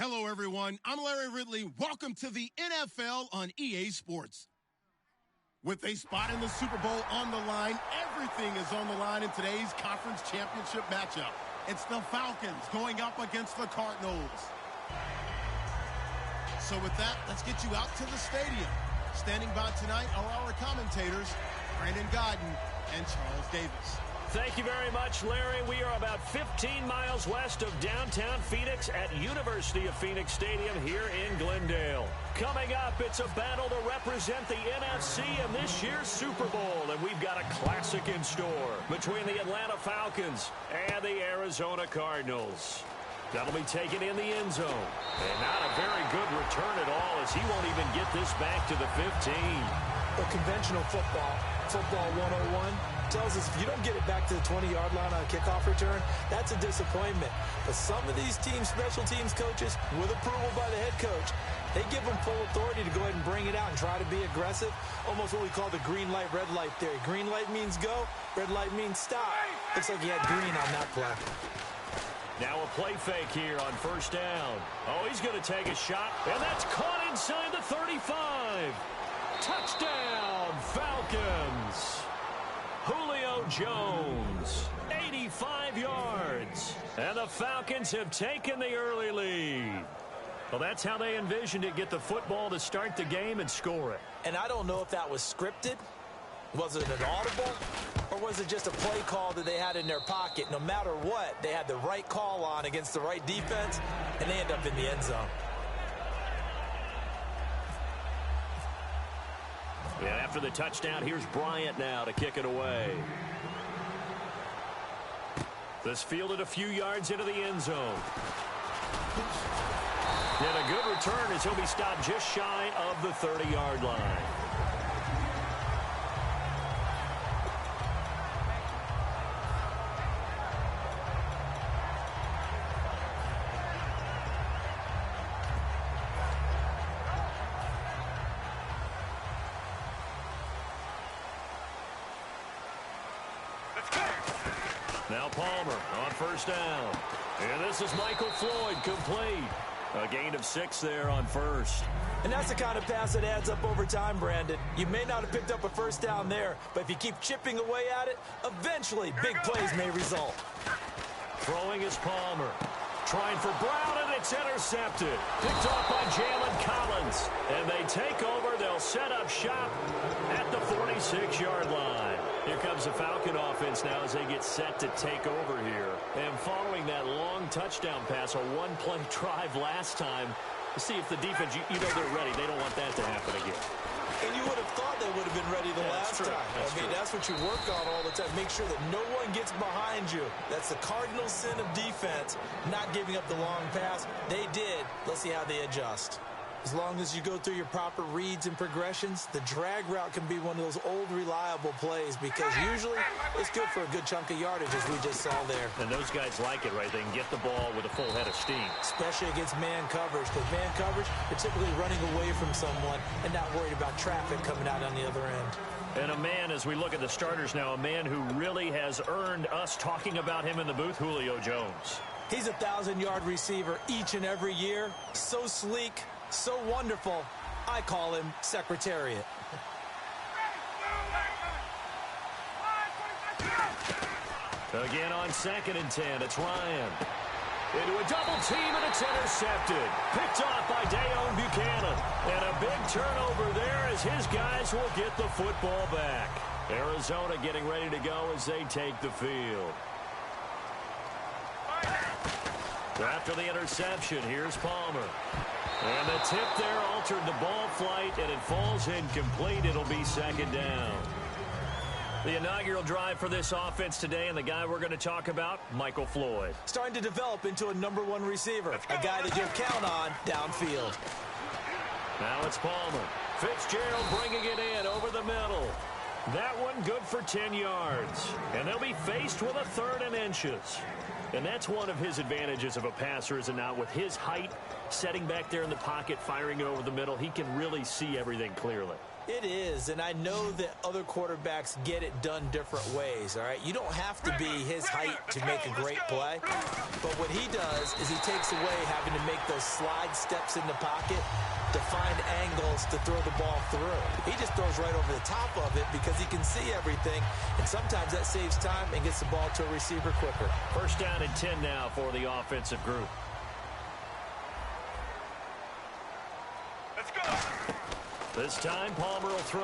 Hello, everyone. I'm Larry Ridley. Welcome to the NFL on EA Sports. With a spot in the Super Bowl on the line, everything is on the line in today's conference championship matchup. It's the Falcons going up against the Cardinals. So with that, let's get you out to the stadium. Standing by tonight are our commentators, Brandon Godden and Charles Davis. Thank you very much, Larry. We are about 15 miles west of downtown Phoenix at University of Phoenix Stadium here in Glendale. Coming up, it's a battle to represent the NFC in this year's Super Bowl, and we've got a classic in store between the Atlanta Falcons and the Arizona Cardinals. That'll be taken in the end zone. And not a very good return at all, as he won't even get this back to the 15. But conventional football 101, tells us if you don't get it back to the 20-yard line on a kickoff return, that's a disappointment. But some of these special teams coaches, with approval by the head coach, they give them full authority to go ahead and bring it out and try to be aggressive. Almost what we call the green light, red light theory. Green light means go, red light means stop. Looks like he had green on that play. Now a play fake here on first down. Oh, he's going to take a shot, and that's caught inside the 35. Touchdown, Falcons. Julio Jones, 85 yards. And the Falcons have taken the early lead. Well, that's how they envisioned it, get the football to start the game and score it. And I don't know if that was scripted. Was it an audible? Or was it just a play call that they had in their pocket? No matter what, they had the right call on against the right defense, and they end up in the end zone. And after the touchdown, here's Bryant now to kick it away. This fielded a few yards into the end zone. And a good return as he'll be stopped just shy of the 30-yard line. Now Palmer on first down. And this is Michael Floyd complete. A gain of 6 there on first. And that's the kind of pass that adds up over time, Brandon. You may not have picked up a first down there, but if you keep chipping away at it, eventually big plays may result. Throwing is Palmer. Trying for Brown, and it's intercepted. Picked off by Jalen Collins. And they take over. They'll set up shop at the 46-yard line. Here comes the Falcon offense now as they get set to take over here. And following that long touchdown pass, a one-play drive last time, to see if the defense, you know they're ready. They don't want that to happen again. And you would have thought they would have been ready the last time. That's what you work on all the time. Make sure that no one gets behind you. That's the cardinal sin of defense, not giving up the long pass. They did. Let's see how they adjust. As long as you go through your proper reads and progressions, the drag route can be one of those old reliable plays because usually it's good for a good chunk of yardage, as we just saw there. And those guys like it, right? They can get the ball with a full head of steam. Especially against man coverage. Because man coverage, they're typically running away from someone and not worried about traffic coming out on the other end. And a man, as we look at the starters now, a man who really has earned us talking about him in the booth, Julio Jones. He's a 1,000-yard receiver each and every year. So sleek. So wonderful, I call him Secretariat. Again on 2nd and 10, it's Ryan. Into a double team, and it's intercepted. Picked off by Dayon Buchanan. And a big turnover there as his guys will get the football back. Arizona getting ready to go as they take the field. After the interception, here's Palmer. And the tip there altered the ball flight, and it falls incomplete. It'll be 2nd down. The inaugural drive for this offense today, and the guy we're going to talk about, Michael Floyd. Starting to develop into a #1 receiver, a guy that you'll count on downfield. Now it's Palmer. Fitzgerald bringing it in over the middle. That one good for 10 yards. And they'll be faced with a 3rd and inches. And that's one of his advantages of a passer, is it not? With his height, setting back there in the pocket, firing it over the middle, he can really see everything clearly. It is, and I know that other quarterbacks get it done different ways, all right? You don't have to be his height to make a great play, but what he does is he takes away having to make those slide steps in the pocket to find angles to throw the ball through. He just throws right over the top of it because he can see everything, and sometimes that saves time and gets the ball to a receiver quicker. First down and 10 now for the offensive group. Let's go. This time, Palmer will throw.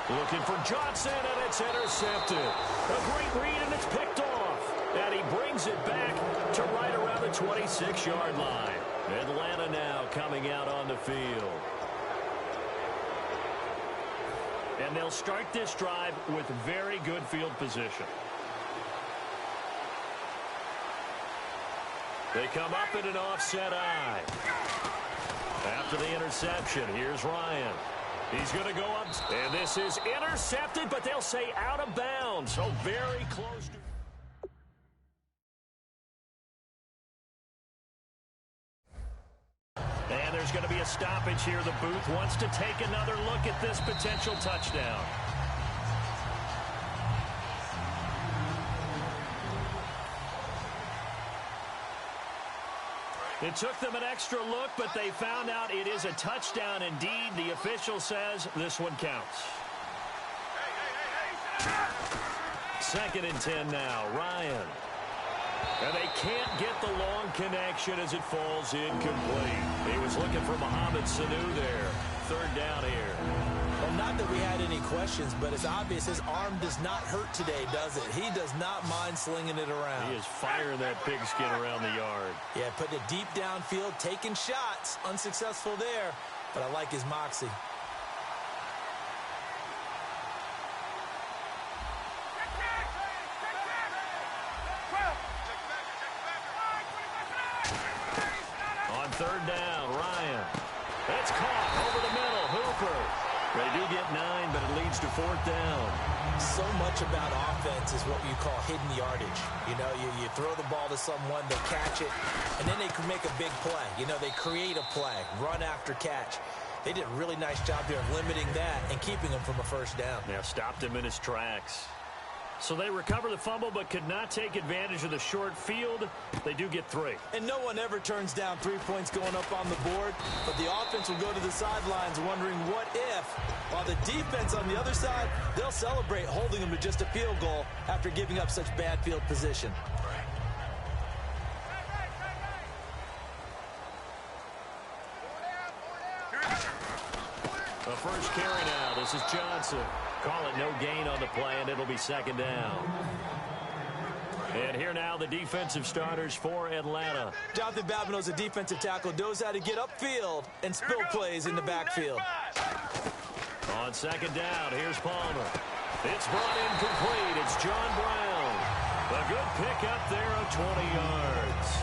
Looking for Johnson, and it's intercepted. A great read, and it's picked off. And he brings it back to right around the 26-yard line. Atlanta now coming out on the field. And they'll start this drive with very good field position. They come up in an offset eye. After the interception, here's Ryan. He's going to go up, and this is intercepted, but they'll say out of bounds. So very close to... And there's going to be a stoppage here. The booth wants to take another look at this potential touchdown. It took them an extra look, but they found out it is a touchdown indeed. The official says this one counts. Second and 10 now, Ryan. And they can't get the long connection as it falls incomplete. He was looking for Mohamed Sanu there. Third down here. Well, not that we had any questions, but it's obvious his arm does not hurt today, does it? He does not mind slinging it around. He is firing that pigskin around the yard. Yeah, putting it deep downfield, taking shots. Unsuccessful there, but I like his moxie. On third down, Ryan. It's caught over the middle. Hooper. They do get 9, but it leads to fourth down. So much about offense is what you call hidden yardage. You know, you throw the ball to someone, they catch it, and then they can make a big play. You know, they create a play, run after catch. They did a really nice job there of limiting that and keeping him from a first down. Yeah, stopped him in his tracks. So they recover the fumble but could not take advantage of the short field. They do get 3. And no one ever turns down 3 points going up on the board, but the offense will go to the sidelines wondering what if, while the defense on the other side, they'll celebrate holding them to just a field goal after giving up such bad field position. The first carry now. This is Johnson. Call it no gain on the play, and it'll be second down. And here now the defensive starters for Atlanta. Jonathan Babineaux's a defensive tackle, knows how to get upfield and spill plays in the backfield. On second down, here's Palmer. It's brought in complete. It's John Brown. A good pick up there of 20 yards.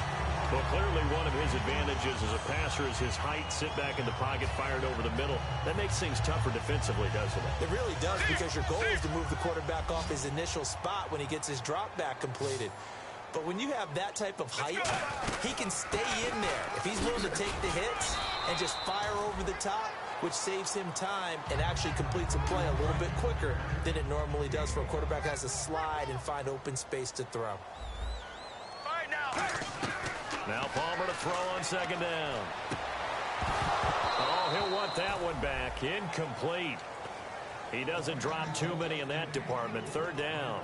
Well, clearly one of his advantages as a passer is his height. Sit back in the pocket, fired over the middle. That makes things tougher defensively, doesn't it? It really does, because your goal is to move the quarterback off his initial spot when he gets his drop back completed. But when you have that type of height, he can stay in there. If he's willing to take the hits and just fire over the top, which saves him time and actually completes a play a little bit quicker than it normally does for a quarterback that has to slide and find open space to throw. Now Palmer to throw on second down. Oh, he'll want that one back. Incomplete. He doesn't drop too many in that department. Third down.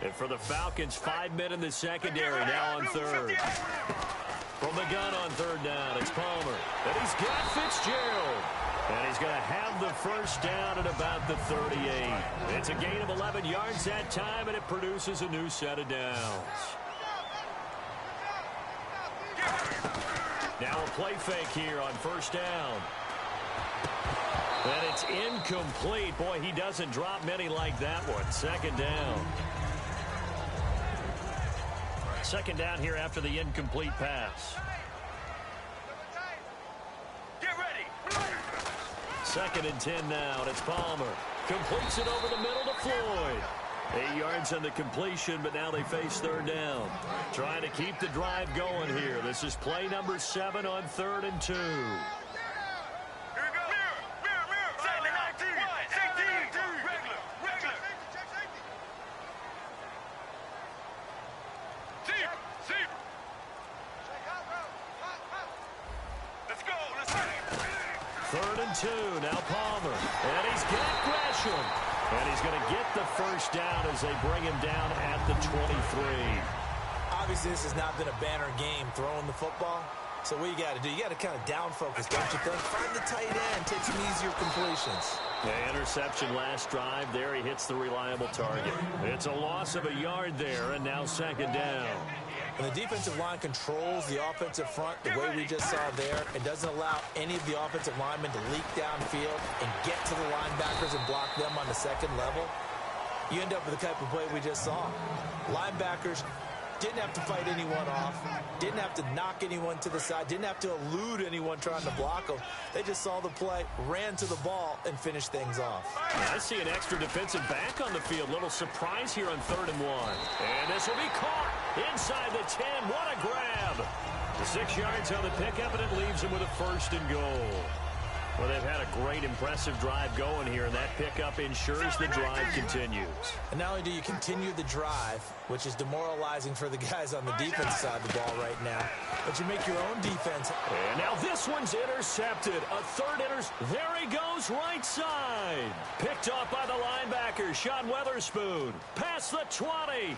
And for the Falcons, 5 men in the secondary now on third. From the gun on third down, it's Palmer. And he's got Fitzgerald. And he's going to have the first down at about the 38. It's a gain of 11 yards that time, and it produces a new set of downs. Now a play fake here on first down. And it's incomplete. Boy, he doesn't drop many like that one. Second down. Second down here after the incomplete pass. Second and 10 now, and it's Palmer. Completes it over the middle to Floyd. 8 yards on the completion, but now they face third down. Trying to keep the drive going here. This is play number 7 on 3rd and 2. Third and 2, now Palmer. And he's got Gresham. And he's going to get the first down as they bring him down at the 23. Obviously, this has not been a banner game throwing the football. So what you got to do, you got to kind of down focus, don't you think? Find the tight end, take some easier completions. The interception last drive. There he hits the reliable target. It's a loss of a yard there, and now second down. When the defensive line controls the offensive front the way we just saw there, it doesn't allow any of the offensive linemen to leak downfield and get to the linebackers and block them on the second level. You end up with the type of play we just saw. Linebackers didn't have to fight anyone off, didn't have to knock anyone to the side, didn't have to elude anyone trying to block them. They just saw the play, ran to the ball, and finished things off. I see an extra defensive back on the field. Little surprise here on 3rd and 1. And this will be caught inside the 10. What a grab. The 6 yards on the pickup, and it leaves him with a 1st and goal. Well, they've had a great, impressive drive going here, and that pickup ensures the drive continues. And not only do you continue the drive, which is demoralizing for the guys on the defense side of the ball right now, but you make your own defense. And now this one's intercepted. A third There he goes, right side. Picked off by the linebacker, Sean Weatherspoon. Past the 20.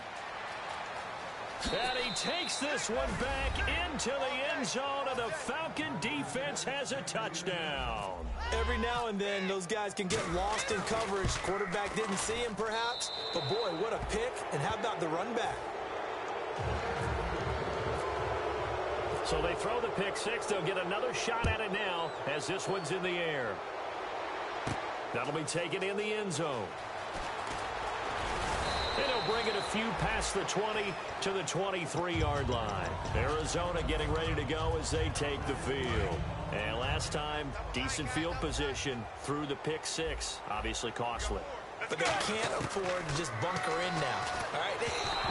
And he takes this one back into the end zone, and the Falcon defense has a touchdown. Every now and then, those guys can get lost in coverage. Quarterback didn't see him, perhaps. But, boy, what a pick. And how about the run back? So they throw the pick six. They'll get another shot at it now as this one's in the air. That'll be taken in the end zone. And he'll bring it a few past the 20 to the 23-yard line. Arizona getting ready to go as they take the field. And last time, decent field position through the pick six. Obviously costly. But they can't afford to just bunker in now. All right,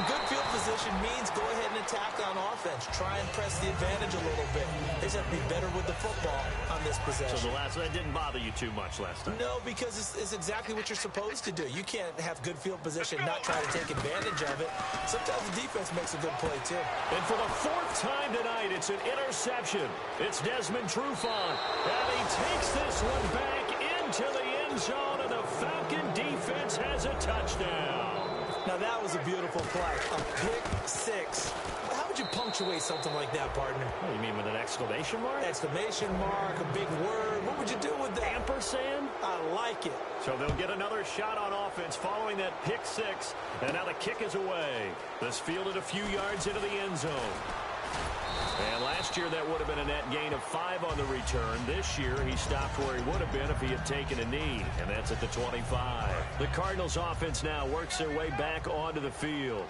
good field position means go ahead and attack on offense. Try and press the advantage a little bit. They just have to be better with the football on this possession. So that didn't bother you too much last time? No, because it's exactly what you're supposed to do. You can't have good field position and not try to take advantage of it. Sometimes the defense makes a good play, too. And for the 4th time tonight, it's an interception. It's Desmond Trufant. And he takes this one back into the end zone, and the Falcon defense has a touchdown. Now that was a beautiful play. A pick six. How would you punctuate something like that, partner? What do you mean, with an exclamation mark? Exclamation mark, a big word. What would you do with that? Ampersand? I like it. So they'll get another shot on offense following that pick six, and now the kick is away. This fielded a few yards into the end zone. And last year, that would have been a net gain of 5 on the return. This year, he stopped where he would have been if he had taken a knee, and that's at the 25. The Cardinals offense now works their way back onto the field.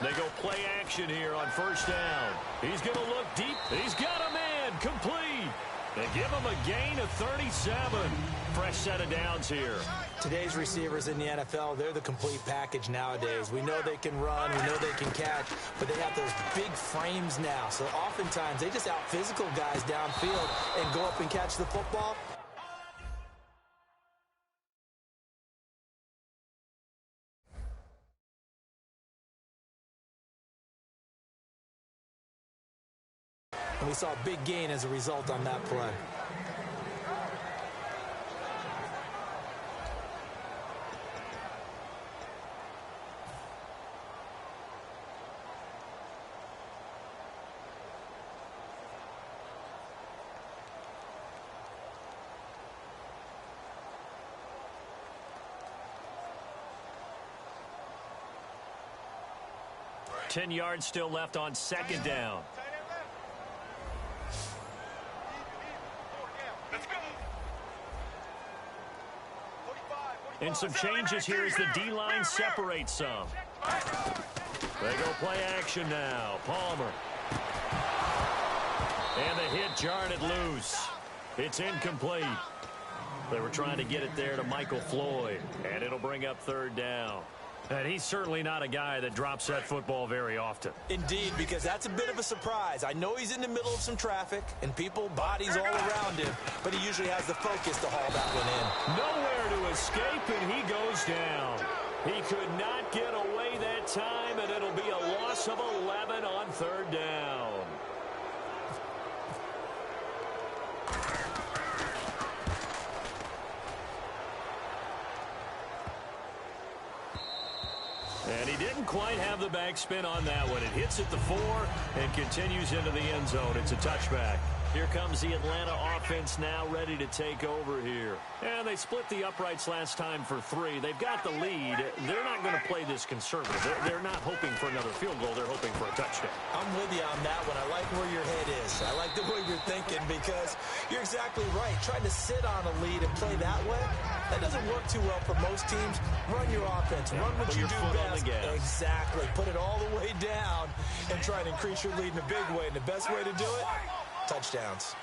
They go play action here on 1st down. He's going to look deep. He's got a man complete. They give him a gain of 37. Fresh set of downs here. Today's receivers in the NFL, they're the complete package nowadays. We know they can run, we know they can catch, but they have those big frames now. So oftentimes they just out-physical guys downfield and go up and catch the football. And we saw a big gain as a result on that play. Ten yards still left on 2nd down. And some changes here as the D-line separates some. They go play action now. Palmer. And the hit jarred it loose. It's incomplete. They were trying to get it there to Michael Floyd, and it'll bring up third down. And he's certainly not a guy that drops that football very often. Indeed, because that's a bit of a surprise. I know he's in the middle of some traffic and people, bodies all around him, but he usually has the focus to haul that one in. Nowhere to escape, and he goes down. He could not get away that time, and it'll be a loss of 11 on third down. And he didn't quite have the backspin on that one. It hits at the 4 and continues into the end zone. It's a touchback. Here comes the Atlanta offense now ready to take over here. And they split the uprights last time for 3. They've got the lead. They're not going to play this conservative. They're not hoping for another field goal. They're hoping for a touchdown. I'm with you on that one. I like where your head is. I like the way you're thinking because you're exactly right. Trying to sit on a lead and play that way, that doesn't work too well for most teams. Run your offense. Run what you do best. Exactly. Put it all the way down and try and increase your lead in a big way. And the best way to do it, touchdowns.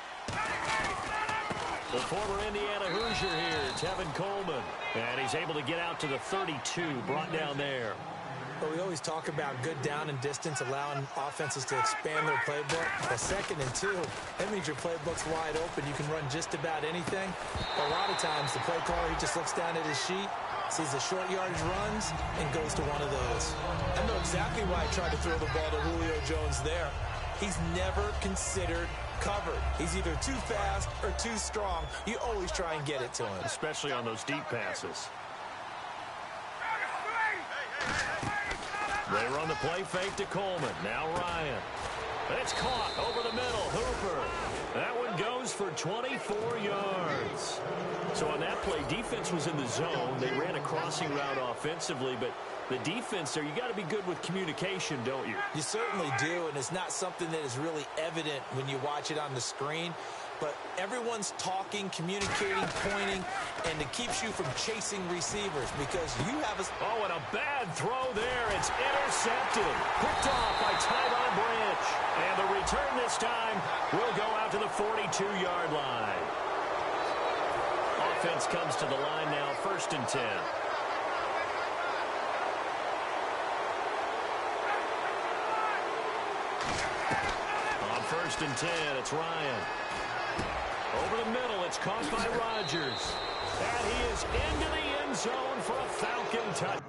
The former Indiana Hoosier here, Tevin Coleman. And he's able to get out to the 32, brought down there. Well, we always talk about good down and distance, allowing offenses to expand their playbook. A 2nd and 2, that means your playbook's wide open. You can run just about anything. A lot of times, the play caller, he just looks down at his sheet, sees the short yardage runs, and goes to one of those. I know exactly why I tried to throw the ball to Julio Jones there. He's never considered covered. He's either too fast or too strong. You always try and get it to him. Especially on those deep passes. They run the play fake to Coleman. Now Ryan. It's caught over the middle. Hooper. That one goes for 24 yards. So on that play, defense was in the zone. They ran a crossing route offensively, but the defense there, you got to be good with communication, don't you? You certainly do, and it's not something that is really evident when you watch it on the screen. But everyone's talking, communicating, pointing, and it keeps you from chasing receivers because you have a... Oh, and a bad throw there. It's intercepted. Picked off by Tyvon Branch. And the return this time will go out to the 42-yard line. Offense comes to the line now, 1st and 10. On 1st and 10, it's Ryan. Over the middle, it's caught by Rodgers. And he is into the end zone for a Falcon touchdown.